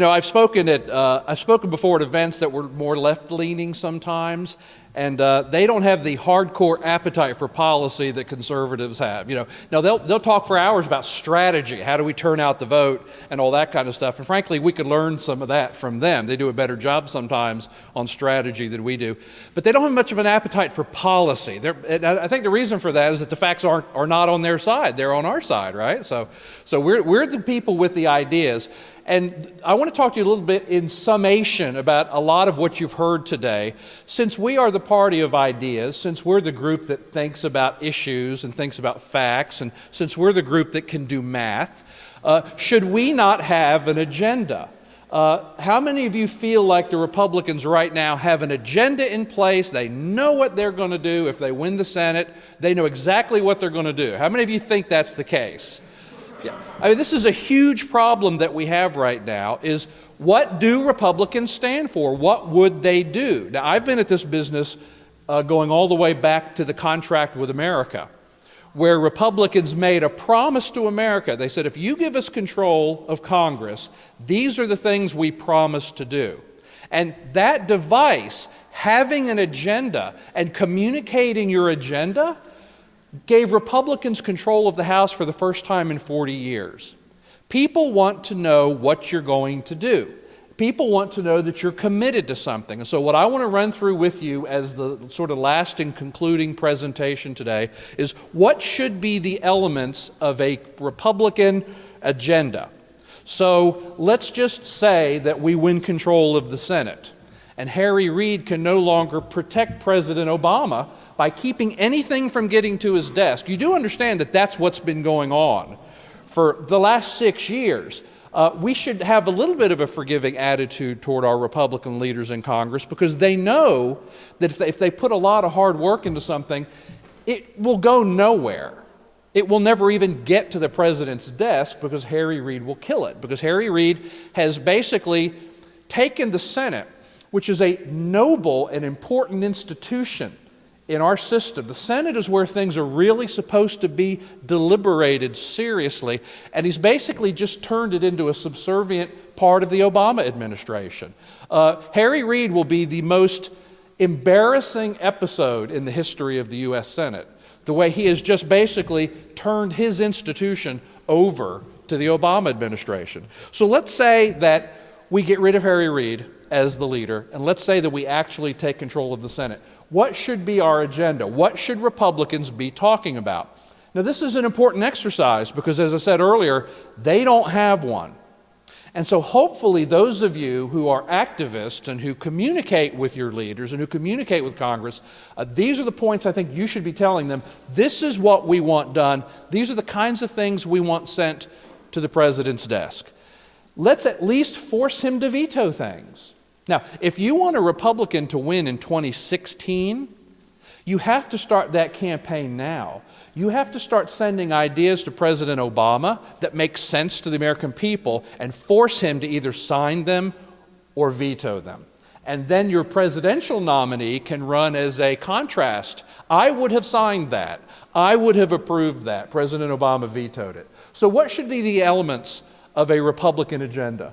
I've spoken before at events that were more left-leaning sometimes, and they don't have the hardcore appetite for policy that conservatives have. Now they'll talk for hours about strategy, how do we turn out the vote, and all that kind of stuff. And frankly, we could learn some of that from them. They do a better job sometimes on strategy than we do, but they don't have much of an appetite for policy. I think the reason for that is that the facts are not on their side; they're on our side, right? So we're the people with the ideas. And I want to talk to you a little bit in summation about a lot of what you've heard today. Since we are the party of ideas, since we're the group that thinks about issues and thinks about facts, and since we're the group that can do math, should we not have an agenda? How many of you feel like the Republicans right now have an agenda in place? They know what they're going to do if they win the Senate. They know exactly what they're going to do. How many of you think that's the case? Yeah. This is a huge problem that we have right now, is what do Republicans stand for? What would they do? Now, I've been at this business going all the way back to the contract with America, where Republicans made a promise to America. They said, if you give us control of Congress, these are the things we promise to do. And that device, having an agenda and communicating your agenda, gave Republicans control of the House for the first time in 40 years. People want to know what you're going to do. People want to know that you're committed to something. And so what I want to run through with you as the sort of last and concluding presentation today is what should be the elements of a Republican agenda. So let's just say that we win control of the Senate, and Harry Reid can no longer protect President Obama by keeping anything from getting to his desk. You do understand that that's what's been going on for the last 6 years. We should have a little bit of a forgiving attitude toward our Republican leaders in Congress, because they know that if they put a lot of hard work into something, it will go nowhere. It will never even get to the president's desk, because Harry Reid will kill it. Because Harry Reid has basically taken the Senate, which is a noble and important institution in our system. The Senate is where things are really supposed to be deliberated seriously, and he's basically just turned it into a subservient part of the Obama administration. Harry Reid will be the most embarrassing episode in the history of the U.S. Senate, the way he has just basically turned his institution over to the Obama administration. So let's say that we get rid of Harry Reid as the leader, and let's say that we actually take control of the Senate. What should be our agenda? What should Republicans be talking about? Now, this is an important exercise because, as I said earlier, they don't have one. And so hopefully those of you who are activists and who communicate with your leaders and who communicate with Congress, these are the points I think you should be telling them. This is what we want done. These are the kinds of things we want sent to the president's desk. Let's at least force him to veto things. Now, if you want a Republican to win in 2016, you have to start that campaign now. You have to start sending ideas to President Obama that make sense to the American people and force him to either sign them or veto them. And then your presidential nominee can run as a contrast. I would have signed that. I would have approved that. President Obama vetoed it. So what should be the elements of a Republican agenda?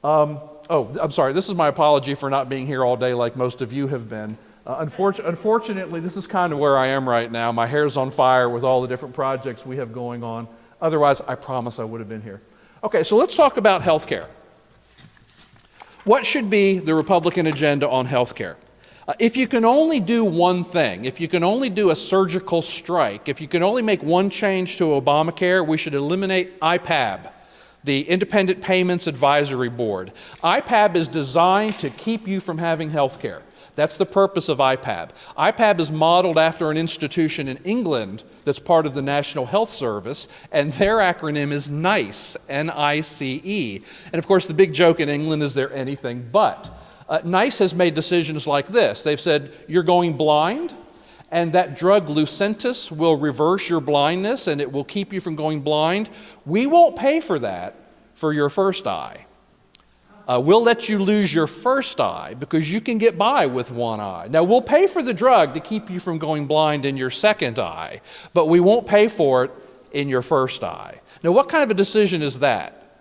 I'm sorry, this is my apology for not being here all day like most of you have been. Unfortunately, this is kind of where I am right now. My hair's on fire with all the different projects we have going on. Otherwise, I promise I would have been here. Okay, so let's talk about health care. What should be the Republican agenda on health care? If you can only do one thing, if you can only do a surgical strike, if you can only make one change to Obamacare, we should eliminate IPAB, the Independent Payments Advisory Board. IPAB is designed to keep you from having health care. That's the purpose of IPAB. IPAB is modeled after an institution in England that's part of the National Health Service, and their acronym is NICE, N-I-C-E. And of course, the big joke in England is they're anything but. NICE has made decisions like this. They've said, you're going blind, and that drug Lucentis will reverse your blindness and it will keep you from going blind. We won't pay for that for your first eye. We'll let you lose your first eye because you can get by with one eye. Now, we'll pay for the drug to keep you from going blind in your second eye, but we won't pay for it in your first eye. Now, what kind of a decision is that?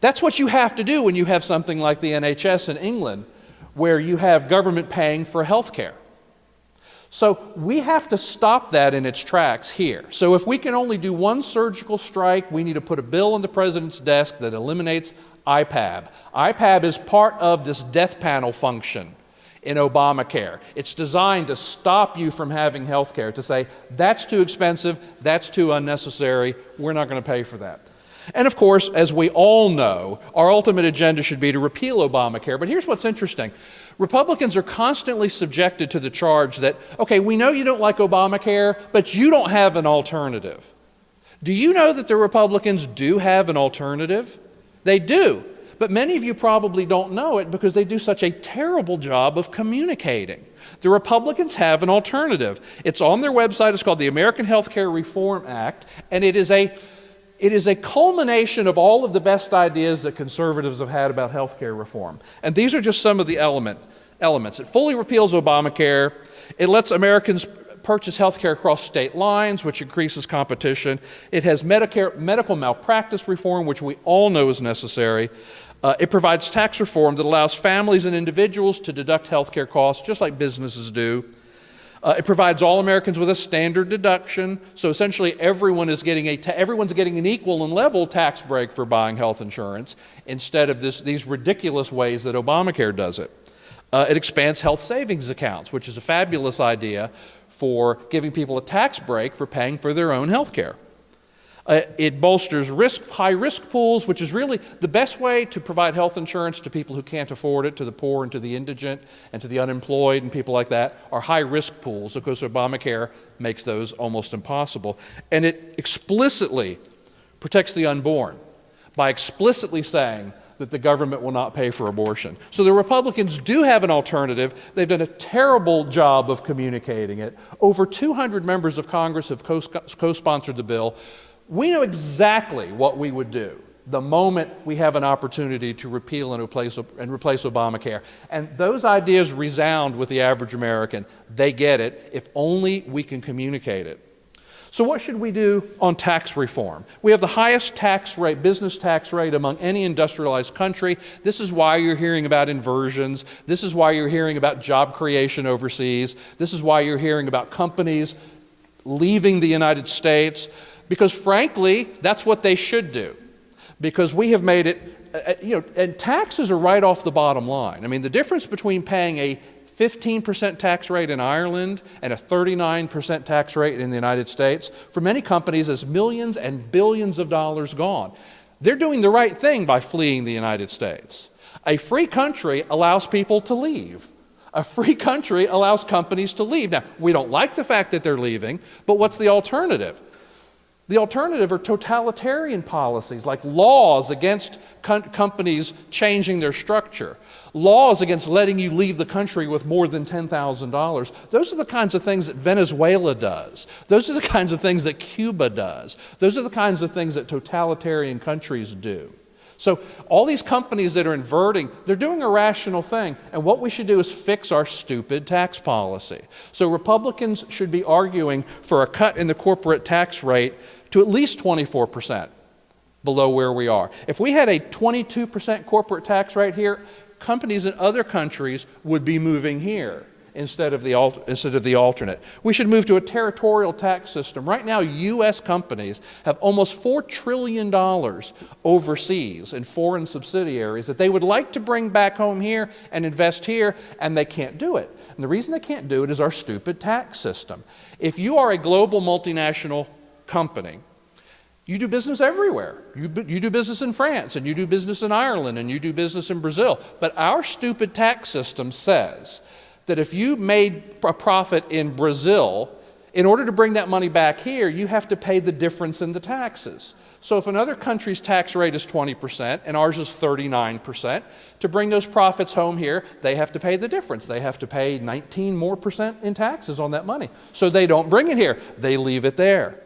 That's what you have to do when you have something like the NHS in England, where you have government paying for health care. So we have to stop that in its tracks here. So if we can only do one surgical strike, we need to put a bill on the president's desk that eliminates IPAB. IPAB is part of this death panel function in Obamacare. It's designed to stop you from having health care, to say, that's too expensive, that's too unnecessary, we're not going to pay for that. And of course, as we all know, our ultimate agenda should be to repeal Obamacare. But here's what's interesting. Republicans are constantly subjected to the charge that, okay, we know you don't like Obamacare, but you don't have an alternative. Do you know that the Republicans do have an alternative? They do. But many of you probably don't know it because they do such a terrible job of communicating. The Republicans have an alternative. It's on their website. It's called the American Health Care Reform Act, and it is a culmination of all of the best ideas that conservatives have had about health care reform. And these are just some of the elements. It fully repeals Obamacare. It lets Americans purchase health care across state lines, which increases competition. It has medical malpractice reform, which we all know is necessary. It provides tax reform that allows families and individuals to deduct health care costs, just like businesses do. It provides all Americans with a standard deduction, so essentially everyone's getting an equal and level tax break for buying health insurance instead of these ridiculous ways that Obamacare does it. It expands health savings accounts, which is a fabulous idea for giving people a tax break for paying for their own health care. It bolsters high-risk pools, which is really the best way to provide health insurance to people who can't afford it, to the poor and to the indigent and to the unemployed and people like that, are high-risk pools. Of course, Obamacare makes those almost impossible. And it explicitly protects the unborn by explicitly saying that the government will not pay for abortion. So the Republicans do have an alternative. They've done a terrible job of communicating it. Over 200 members of Congress have co-sponsored the bill. We know exactly what we would do the moment we have an opportunity to repeal and replace Obamacare. And those ideas resound with the average American. They get it, if only we can communicate it. So what should we do on tax reform? We have the highest tax rate, business tax rate among any industrialized country. This is why you're hearing about inversions. This is why you're hearing about job creation overseas. This is why you're hearing about companies leaving the United States. Because frankly, that's what they should do. Because we have made it, and taxes are right off the bottom line. I mean, the difference between paying a 15% tax rate in Ireland and a 39% tax rate in the United States, for many companies, is millions and billions of dollars gone. They're doing the right thing by fleeing the United States. A free country allows people to leave. A free country allows companies to leave. Now, we don't like the fact that they're leaving, but what's the alternative? The alternative are totalitarian policies, like laws against companies changing their structure, laws against letting you leave the country with more than $10,000. Those are the kinds of things that Venezuela does. Those are the kinds of things that Cuba does. Those are the kinds of things that totalitarian countries do. So all these companies that are inverting, they're doing a rational thing. And what we should do is fix our stupid tax policy. So Republicans should be arguing for a cut in the corporate tax rate to at least 24% below where we are. If we had a 22% corporate tax rate here, companies in other countries would be moving here instead of the alternate. We should move to a territorial tax system. Right now, U.S. companies have almost $4 trillion overseas in foreign subsidiaries that they would like to bring back home here and invest here, and they can't do it. And the reason they can't do it is our stupid tax system. If you are a global multinational company, you do business everywhere. You do business in France, and you do business in Ireland, and you do business in Brazil. But our stupid tax system says that if you made a profit in Brazil, in order to bring that money back here, you have to pay the difference in the taxes. So if another country's tax rate is 20% and ours is 39%, to bring those profits home here, they have to pay the difference. They have to pay 19% more in taxes on that money. So they don't bring it here. They leave it there.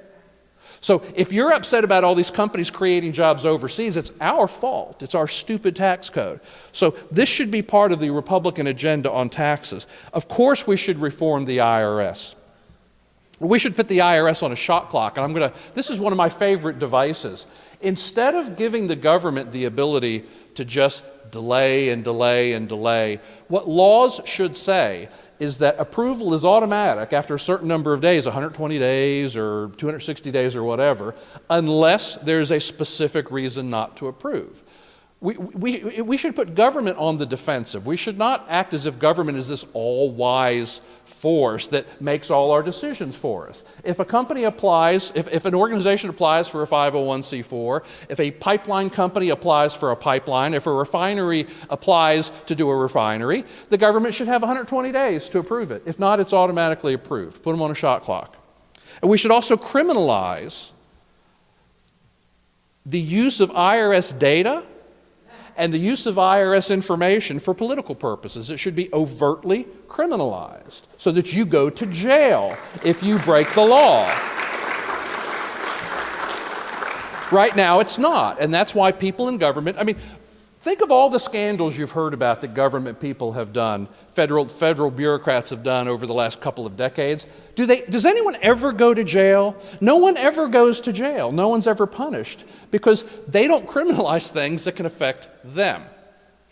So if you're upset about all these companies creating jobs overseas, it's our fault. It's our stupid tax code. So this should be part of the Republican agenda on taxes. Of course, we should reform the IRS. We should put the IRS on a shot clock. And this is one of my favorite devices. Instead of giving the government the ability to just delay and delay and delay, what laws should say is that approval is automatic after a certain number of days, 120 days or 260 days or whatever, unless there's a specific reason not to approve. We should put government on the defensive. We should not act as if government is this all-wise force that makes all our decisions for us. If a company applies, if an organization applies for a 501c4, if a pipeline company applies for a pipeline, if a refinery applies to do a refinery, the government should have 120 days to approve it. If not, it's automatically approved. Put them on a shot clock. And we should also criminalize the use of IRS data and the use of IRS information for political purposes. It should be overtly criminalized so that you go to jail if you break the law. Right now, it's not, and that's why people in government, think of all the scandals you've heard about that government people have done, federal bureaucrats have done over the last couple of decades. Does anyone ever go to jail? No one ever goes to jail. No one's ever punished because they don't criminalize things that can affect them,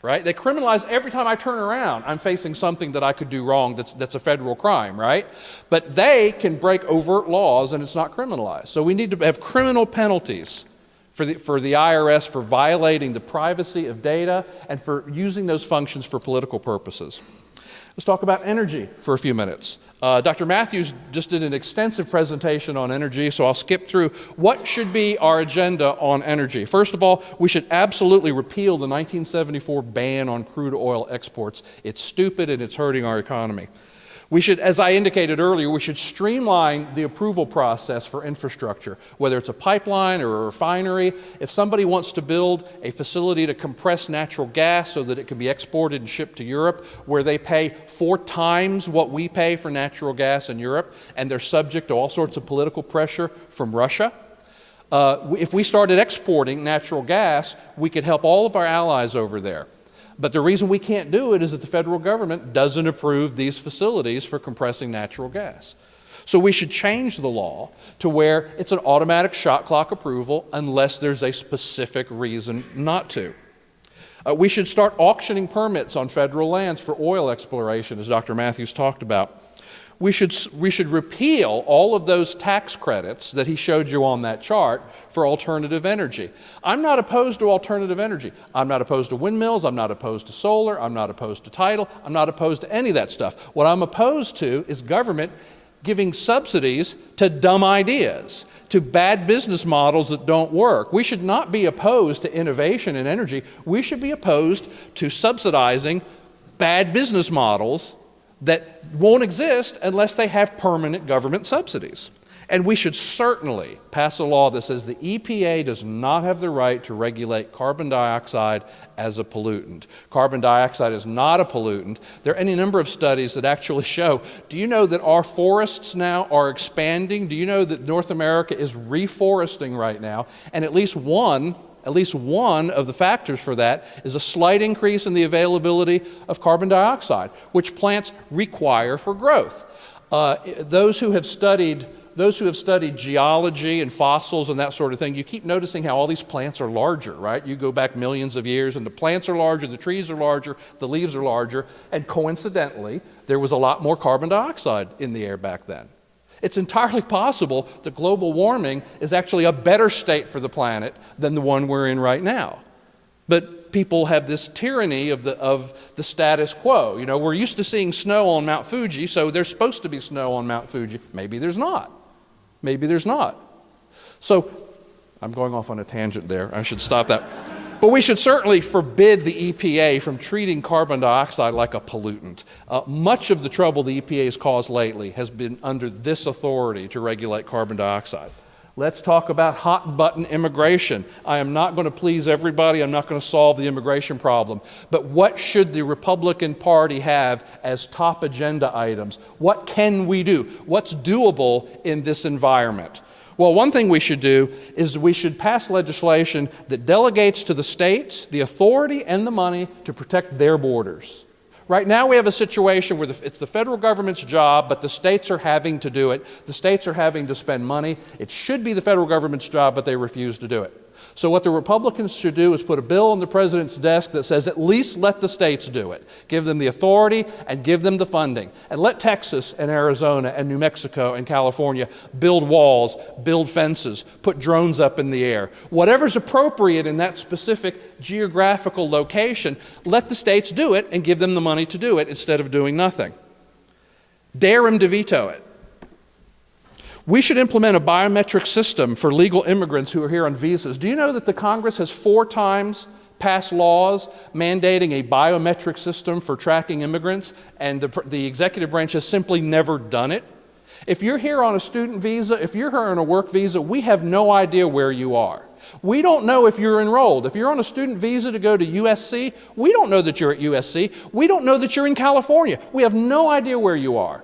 right? They criminalize every time I turn around, I'm facing something that I could do wrong that's a federal crime, right? But they can break overt laws and it's not criminalized. So we need to have criminal penalties for the IRS for violating the privacy of data and for using those functions for political purposes. Let's talk about energy for a few minutes. Dr. Matthews just did an extensive presentation on energy, so I'll skip through. What should be our agenda on energy? First of all, we should absolutely repeal the 1974 ban on crude oil exports. It's stupid and it's hurting our economy. We should, as I indicated earlier, we should streamline the approval process for infrastructure, whether it's a pipeline or a refinery. If somebody wants to build a facility to compress natural gas so that it can be exported and shipped to Europe, where they pay 4 times what we pay for natural gas in Europe, and they're subject to all sorts of political pressure from Russia, if we started exporting natural gas, we could help all of our allies over there. But the reason we can't do it is that the federal government doesn't approve these facilities for compressing natural gas. So we should change the law to where it's an automatic shot clock approval unless there's a specific reason not to. We should start auctioning permits on federal lands for oil exploration, as Dr. Matthews talked about. We should repeal all of those tax credits that he showed you on that chart for alternative energy. I'm not opposed to alternative energy. I'm not opposed to windmills. I'm not opposed to solar. I'm not opposed to tidal. I'm not opposed to any of that stuff. What I'm opposed to is government giving subsidies to dumb ideas, to bad business models that don't work. We should not be opposed to innovation in energy. We should be opposed to subsidizing bad business models that won't exist unless they have permanent government subsidies. And we should certainly pass a law that says the EPA does not have the right to regulate carbon dioxide as a pollutant. Carbon dioxide is not a pollutant. There are any number of studies that actually show, do you know that our forests now are expanding? Do you know that North America is reforesting right now? And at least one of the factors for that is a slight increase in the availability of carbon dioxide, which plants require for growth. Those who have studied geology and fossils and that sort of thing, you keep noticing how all these plants are larger, right? You go back millions of years and the plants are larger, the trees are larger, the leaves are larger, and coincidentally, there was a lot more carbon dioxide in the air back then. It's entirely possible that global warming is actually a better state for the planet than the one we're in right now. But people have this tyranny of the status quo. You know, we're used to seeing snow on Mount Fuji, so there's supposed to be snow on Mount Fuji. Maybe there's not. Maybe there's not. So I'm going off on a tangent there. I should stop that. But we should certainly forbid the EPA from treating carbon dioxide like a pollutant. Much of the trouble the EPA has caused lately has been under this authority to regulate carbon dioxide. Let's talk about hot button immigration. I am not going to please everybody. I'm not going to solve the immigration problem. But what should the Republican Party have as top agenda items? What can we do? What's doable in this environment? Well, one thing we should do is we should pass legislation that delegates to the states the authority and the money to protect their borders. Right now we have a situation where it's the federal government's job, but the states are having to do it. The states are having to spend money. It should be the federal government's job, but they refuse to do it. So what the Republicans should do is put a bill on the president's desk that says at least let the states do it. Give them the authority and give them the funding. And let Texas and Arizona and New Mexico and California build walls, build fences, put drones up in the air. Whatever's appropriate in that specific geographical location, let the states do it and give them the money to do it instead of doing nothing. Dare them to veto it. We should implement a biometric system for legal immigrants who are here on visas. Do you know that the Congress has 4 times passed laws mandating a biometric system for tracking immigrants, and the executive branch has simply never done it? If you're here on a student visa, if you're here on a work visa, we have no idea where you are. We don't know if you're enrolled. If you're on a student visa to go to USC, we don't know that you're at USC. We don't know that you're in California. We have no idea where you are.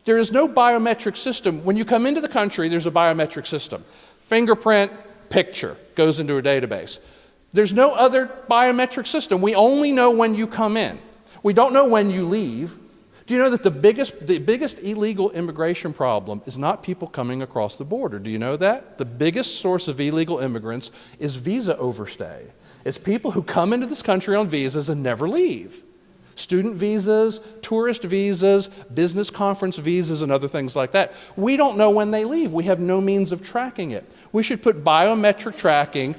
There is no biometric system. When you come into the country, there's a biometric system. Fingerprint, picture, goes into a database. There's no other biometric system. We only know when you come in. We don't know when you leave. Do you know that the biggest illegal immigration problem is not people coming across the border? Do you know that? The biggest source of illegal immigrants is visa overstay. It's people who come into this country on visas and never leave. Student visas, tourist visas, business conference visas, and other things like that. We don't know when they leave. We have no means of tracking it. We should put biometric tracking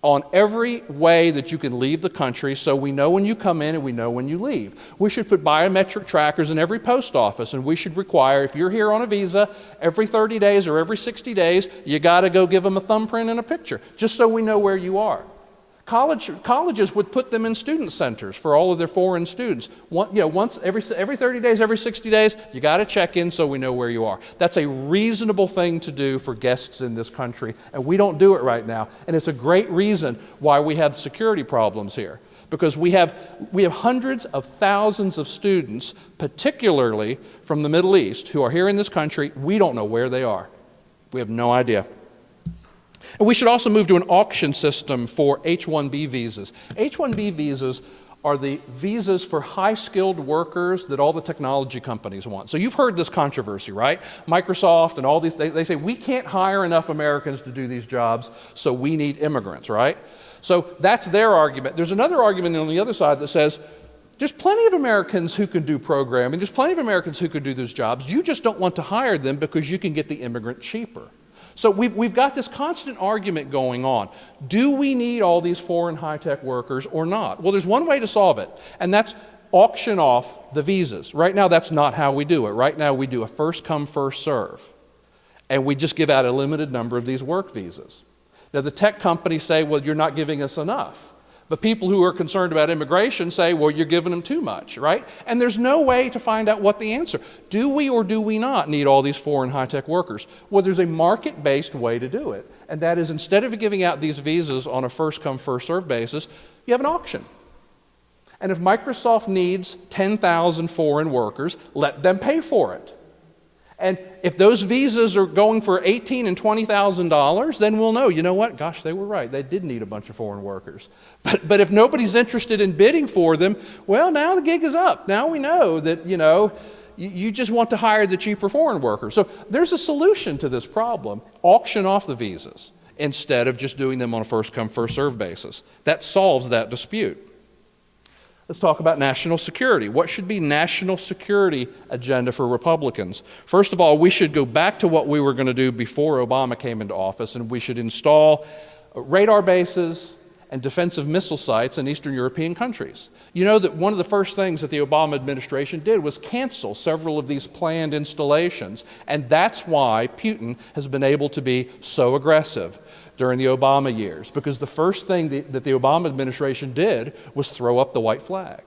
on every way that you can leave the country so we know when you come in and we know when you leave. We should put biometric trackers in every post office, and we should require, if you're here on a visa, every 30 days or every 60 days, you got to go give them a thumbprint and a picture, just so we know where you are. Colleges would put them in student centers for all of their foreign students. Once every 30 days, every 60 days, you got to check in so we know where you are. That's a reasonable thing to do for guests in this country, and we don't do it right now. And it's a great reason why we have security problems here, because we have hundreds of thousands of students, particularly from the Middle East, who are here in this country. We don't know where they are. We have no idea. And we should also move to an auction system for H-1B visas. H-1B visas are the visas for high-skilled workers that all the technology companies want. So you've heard this controversy, right? Microsoft and all these, they say, we can't hire enough Americans to do these jobs, so we need immigrants, right? So that's their argument. There's another argument on the other side that says, there's plenty of Americans who can do programming, there's plenty of Americans who can do those jobs, you just don't want to hire them because you can get the immigrant cheaper. So we've got this constant argument going on. Do we need all these foreign high-tech workers or not? Well, there's one way to solve it, and that's auction off the visas. Right now, that's not how we do it. Right now, we do a first-come, first-serve, and we just give out a limited number of these work visas. Now, the tech companies say, well, you're not giving us enough. But people who are concerned about immigration say, well, you're giving them too much, right? And there's no way to find out what the answer. Do we or do we not need all these foreign high-tech workers? Well, there's a market-based way to do it. And that is, instead of giving out these visas on a first-come, first-served basis, you have an auction. And if Microsoft needs 10,000 foreign workers, let them pay for it. And if those visas are going for $18,000 and $20,000, then we'll know, you know what, gosh, they were right. They did need a bunch of foreign workers. But if nobody's interested in bidding for them, well, now the gig is up. Now we know that, you just want to hire the cheaper foreign workers. So there's a solution to this problem. Auction off the visas instead of just doing them on a first-come, first-served basis. That solves that dispute. Let's talk about national security. What should be national security agenda for Republicans? First of all, we should go back to what we were going to do before Obama came into office, and we should install radar bases and defensive missile sites in Eastern European countries. You know that one of the first things that the Obama administration did was cancel several of these planned installations, and that's why Putin has been able to be so aggressive during the Obama years, because the first thing that the Obama administration did was throw up the white flag.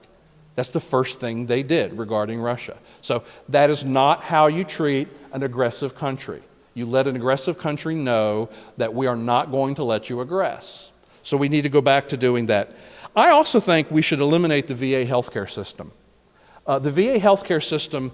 That's the first thing they did regarding Russia. So that is not how you treat an aggressive country. You let an aggressive country know that we are not going to let you aggress. So we need to go back to doing that. I also think we should eliminate the VA healthcare system. The VA healthcare system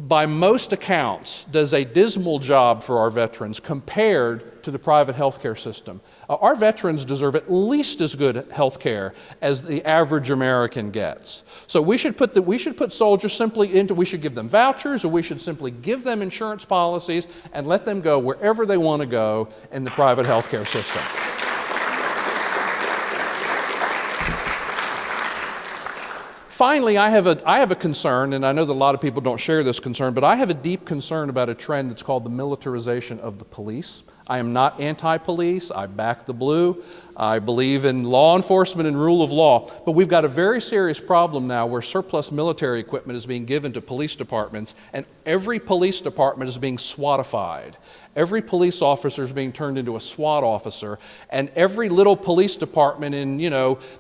by most accounts, does a dismal job for our veterans compared to the private healthcare system. Our veterans deserve at least as good health care as the average American gets. So we should put soldiers simply into, we should give them vouchers, or we should simply give them insurance policies and let them go wherever they want to go in the private healthcare system. Finally, I have a concern, and I know that a lot of people don't share this concern, but I have a deep concern about a trend that's called the militarization of the police. I am not anti-police. I back the blue. I believe in law enforcement and rule of law. But we've got a very serious problem now where surplus military equipment is being given to police departments, and every police department is being SWATified. Every police officer is being turned into a SWAT officer, and every little police department in,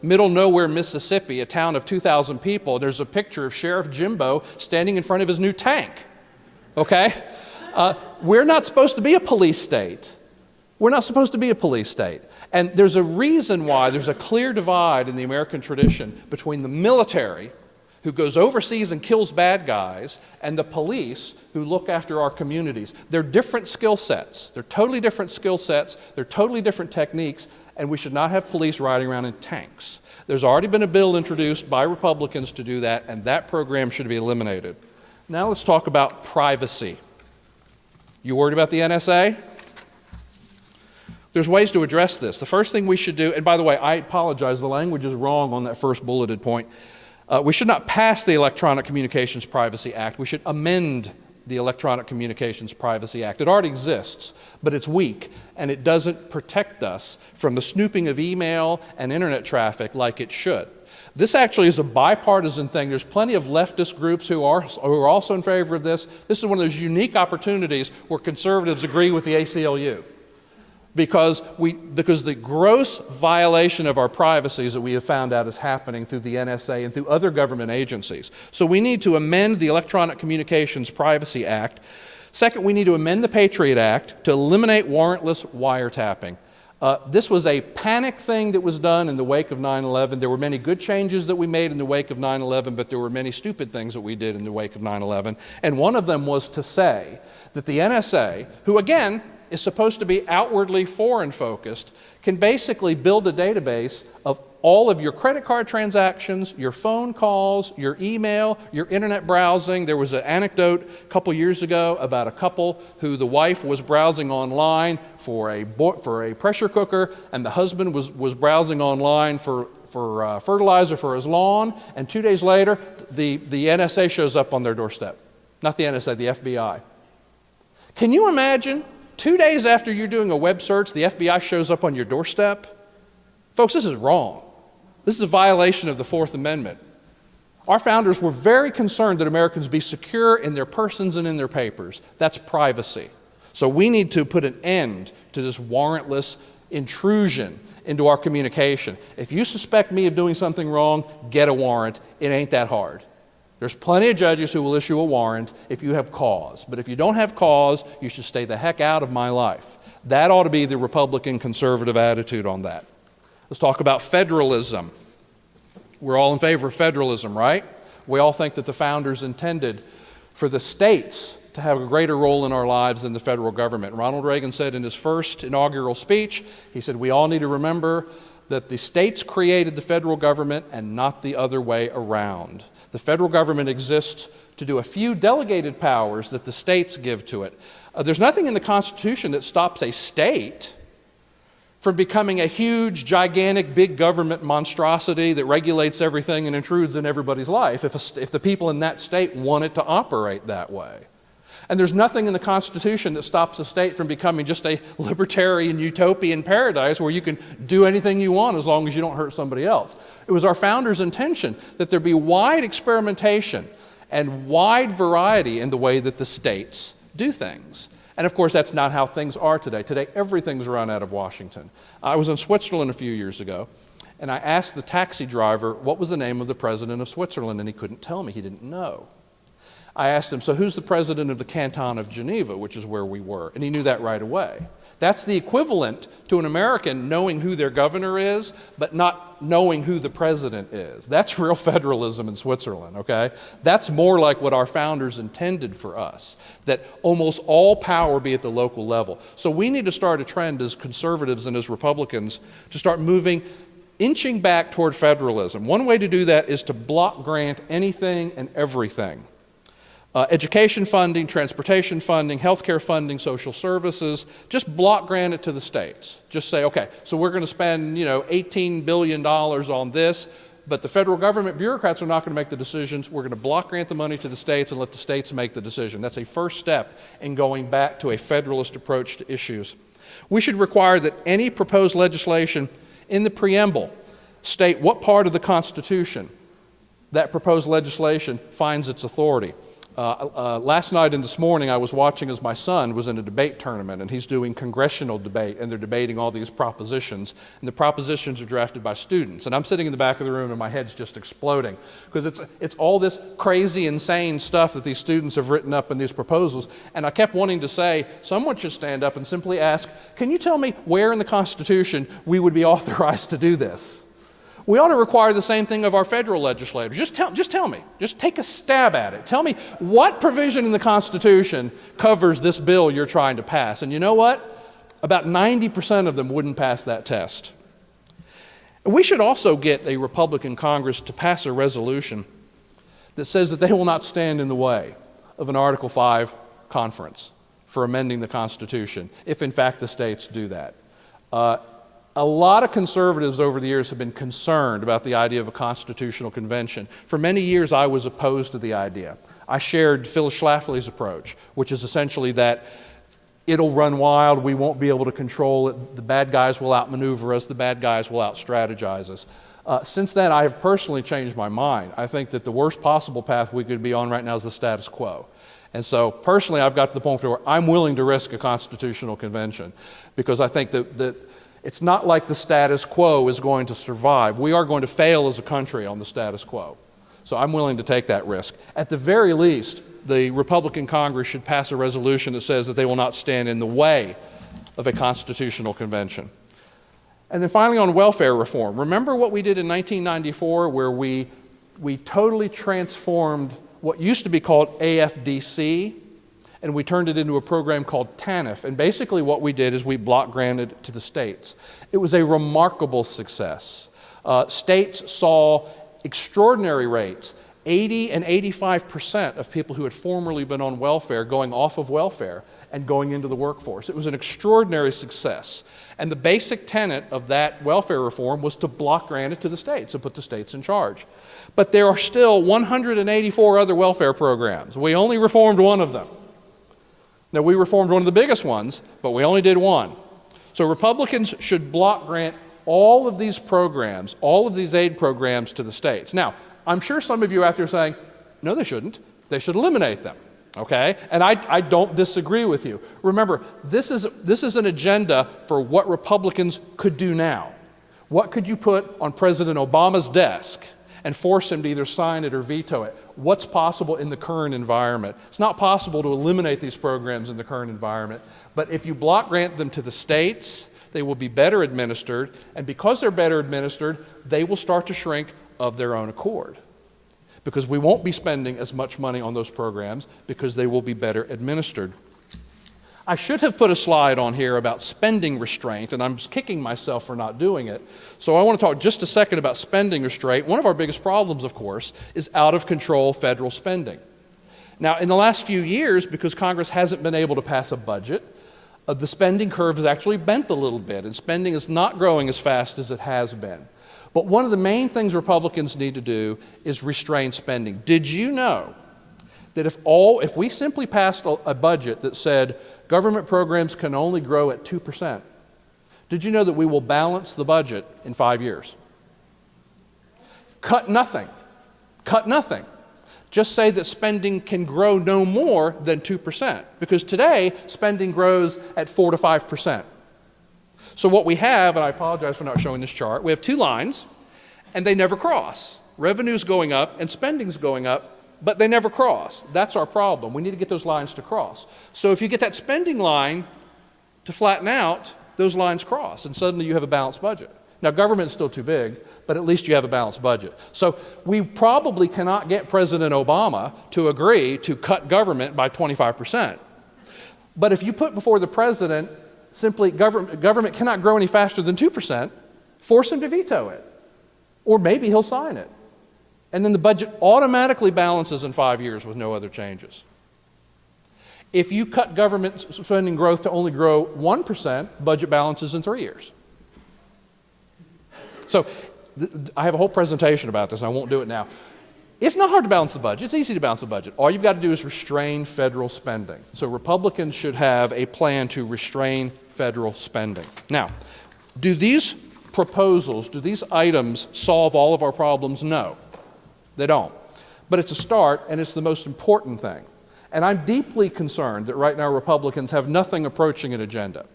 middle nowhere, Mississippi, a town of 2,000 people, there's a picture of Sheriff Jimbo standing in front of his new tank. Okay? We're not supposed to be a police state. We're not supposed to be a police state. And there's a reason why there's a clear divide in the American tradition between the military, who goes overseas and kills bad guys, and the police who look after our communities. They're different skill sets. They're totally different skill sets. They're totally different techniques, and we should not have police riding around in tanks. There's already been a bill introduced by Republicans to do that, and that program should be eliminated. Now let's talk about privacy. You worried about the NSA? There's ways to address this. The first thing we should do, and by the way, I apologize, the language is wrong on that first bulleted point. We should not pass the Electronic Communications Privacy Act. We should amend the Electronic Communications Privacy Act. It already exists, but it's weak, and it doesn't protect us from the snooping of email and internet traffic like it should. This actually is a bipartisan thing. There's plenty of leftist groups who are also in favor of this. This is one of those unique opportunities where conservatives agree with the ACLU. Because the gross violation of our privacies that we have found out is happening through the NSA and through other government agencies. So we need to amend the Electronic Communications Privacy Act. Second, we need to amend the Patriot Act to eliminate warrantless wiretapping. This was a panic thing that was done in the wake of 9/11. There were many good changes that we made in the wake of 9/11, but there were many stupid things that we did in the wake of 9/11. And one of them was to say that the NSA, who again is supposed to be outwardly foreign-focused, can basically build a database of all of your credit card transactions, your phone calls, your email, your internet browsing. There was an anecdote a couple years ago about a couple who the wife was browsing online for a pressure cooker, and the husband was browsing online for fertilizer for his lawn, and 2 days later, the NSA shows up on their doorstep. Not the NSA, the FBI. Can you imagine? 2 days after you're doing a web search, the FBI shows up on your doorstep? Folks, this is wrong. This is a violation of the Fourth Amendment. Our founders were very concerned that Americans be secure in their persons and in their papers. That's privacy. So we need to put an end to this warrantless intrusion into our communication. If you suspect me of doing something wrong, get a warrant. It ain't that hard. There's plenty of judges who will issue a warrant if you have cause. But if you don't have cause, you should stay the heck out of my life. That ought to be the Republican conservative attitude on that. Let's talk about federalism. We're all in favor of federalism, right? We all think that the founders intended for the states to have a greater role in our lives than the federal government. Ronald Reagan said in his first inaugural speech, he said, we all need to remember that the states created the federal government and not the other way around. The federal government exists to do a few delegated powers that the states give to it. There's nothing in the Constitution that stops a state from becoming a huge, gigantic, big government monstrosity that regulates everything and intrudes in everybody's life if the people in that state want it to operate that way. And there's nothing in the Constitution that stops a state from becoming just a libertarian utopian paradise where you can do anything you want as long as you don't hurt somebody else. It was our founders' intention that there be wide experimentation and wide variety in the way that the states do things. And of course, that's not how things are today. Today, everything's run out of Washington. I was in Switzerland a few years ago, and I asked the taxi driver what was the name of the president of Switzerland, and he couldn't tell me. He didn't know. I asked him, so who's the president of the Canton of Geneva, which is where we were? And he knew that right away. That's the equivalent to an American knowing who their governor is, but not knowing who the president is. That's real federalism in Switzerland, okay? That's more like what our founders intended for us, that almost all power be at the local level. So we need to start a trend as conservatives and as Republicans to start inching back toward federalism. One way to do that is to block grant anything and everything. Education funding, transportation funding, healthcare funding, social services, just block grant it to the states. Just say, okay, so we're going to spend, $18 billion on this, but the federal government bureaucrats are not going to make the decisions. We're going to block grant the money to the states and let the states make the decision. That's a first step in going back to a federalist approach to issues. We should require that any proposed legislation in the preamble state what part of the Constitution that proposed legislation finds its authority. Last night and this morning I was watching as my son was in a debate tournament, and he's doing congressional debate, and they're debating all these propositions, and the propositions are drafted by students. And I'm sitting in the back of the room and my head's just exploding because it's all this crazy, insane stuff that these students have written up in these proposals. And I kept wanting to say, someone should stand up and simply ask, can you tell me where in the Constitution we would be authorized to do this? We ought to require the same thing of our federal legislators. Just tell me. Just take a stab at it. Tell me what provision in the Constitution covers this bill you're trying to pass. And you know what? About 90% of them wouldn't pass that test. We should also get a Republican Congress to pass a resolution that says that they will not stand in the way of an Article 5 conference for amending the Constitution, if in fact the states do that. A lot of conservatives over the years have been concerned about the idea of a constitutional convention. For many years, I was opposed to the idea. I shared Phyllis Schlafly's approach, which is essentially that it'll run wild, we won't be able to control it, the bad guys will outmaneuver us, the bad guys will out-strategize us. Since then, I have personally changed my mind. I think that the worst possible path we could be on right now is the status quo. And so, personally, I've got to the point where I'm willing to risk a constitutional convention because I think that it's not like the status quo is going to survive. We are going to fail as a country on the status quo. So I'm willing to take that risk. At the very least, the Republican Congress should pass a resolution that says that they will not stand in the way of a constitutional convention. And then finally on welfare reform. Remember what we did in 1994 where we totally transformed what used to be called AFDC, and we turned it into a program called TANF. And basically what we did is we block granted to the states. It was a remarkable success. States saw extraordinary rates, 80 and 85% of people who had formerly been on welfare going off of welfare and going into the workforce. It was an extraordinary success. And the basic tenet of that welfare reform was to block granted to the states and put the states in charge. But there are still 184 other welfare programs. We only reformed one of them. Now, we reformed one of the biggest ones, but we only did one. So Republicans should block grant all of these programs, all of these aid programs to the states. Now, I'm sure some of you out there are saying, no, they shouldn't. They should eliminate them, okay? And I don't disagree with you. Remember, this is an agenda for what Republicans could do now. What could you put on President Obama's desk and force him to either sign it or veto it? What's possible in the current environment? It's not possible to eliminate these programs in the current environment, but if you block grant them to the states, they will be better administered, and because they're better administered, they will start to shrink of their own accord. Because we won't be spending as much money on those programs because they will be better administered. I should have put a slide on here about spending restraint, and I'm kicking myself for not doing it. So I want to talk just a second about spending restraint. One of our biggest problems, of course, is out-of-control federal spending. Now, in the last few years, because Congress hasn't been able to pass a budget, the spending curve has actually bent a little bit, and spending is not growing as fast as it has been. But one of the main things Republicans need to do is restrain spending. Did you know that if we simply passed a budget that said government programs can only grow at 2%, did you know that we will balance the budget in 5 years? Cut nothing. Cut nothing. Just say that spending can grow no more than 2%, because today spending grows at 4 to 5%. So what we have, and I apologize for not showing this chart, we have two lines, and they never cross. Revenue's going up and spending's going up, but they never cross. That's our problem. We need to get those lines to cross. So if you get that spending line to flatten out, those lines cross, and suddenly you have a balanced budget. Now, government's still too big, but at least you have a balanced budget. So we probably cannot get President Obama to agree to cut government by 25%. But if you put before the president simply government cannot grow any faster than 2%, force him to veto it. Or maybe he'll sign it. And then the budget automatically balances in 5 years with no other changes. If you cut government spending growth to only grow 1%, budget balances in 3 years. So I have a whole presentation about this, and I won't do it now. It's not hard to balance the budget. It's easy to balance the budget. All you've got to do is restrain federal spending. So Republicans should have a plan to restrain federal spending. Now, do these proposals, do these items solve all of our problems? No, they don't. But it's a start, and it's the most important thing. And I'm deeply concerned that right now Republicans have nothing approaching an agenda.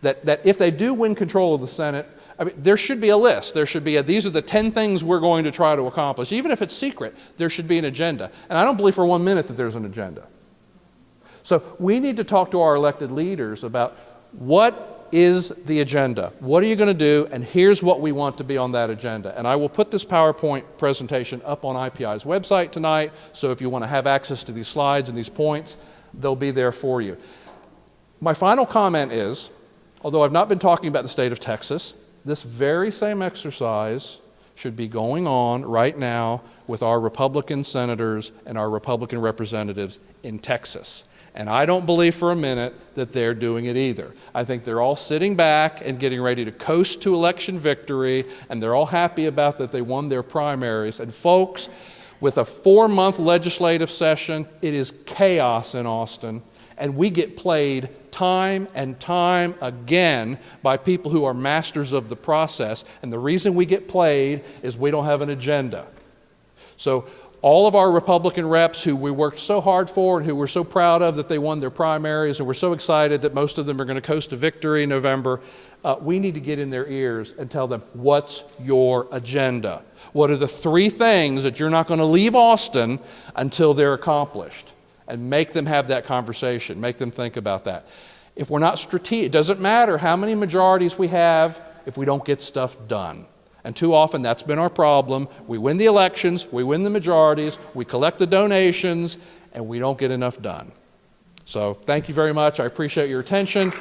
That if they do win control of the Senate, I mean, there should be a list. There should be these are the 10 things we're going to try to accomplish. Even if it's secret, there should be an agenda. And I don't believe for 1 minute that there's an agenda. So we need to talk to our elected leaders about what is the agenda? What are you going to do? And here's what we want to be on that agenda. And I will put this PowerPoint presentation up on IPI's website tonight. So if you want to have access to these slides and these points, they'll be there for you. My final comment is, although I've not been talking about the state of Texas, this very same exercise should be going on right now with our Republican senators and our Republican representatives in Texas. And I don't believe for a minute that they're doing it either. I think they're all sitting back and getting ready to coast to election victory, and they're all happy about that they won their primaries. And folks, with a 4-month legislative session, it is chaos in Austin, and we get played time and time again by people who are masters of the process. And the reason we get played is we don't have an agenda. So all of our Republican reps who we worked so hard for and who we're so proud of that they won their primaries, and we're so excited that most of them are going to coast to victory in November, we need to get in their ears and tell them, what's your agenda? What are the 3 things that you're not going to leave Austin until they're accomplished? And make them have that conversation, make them think about that. If we're not strategic, it doesn't matter how many majorities we have if we don't get stuff done. And too often that's been our problem. We win the elections, we win the majorities, we collect the donations, and we don't get enough done. So thank you very much. I appreciate your attention.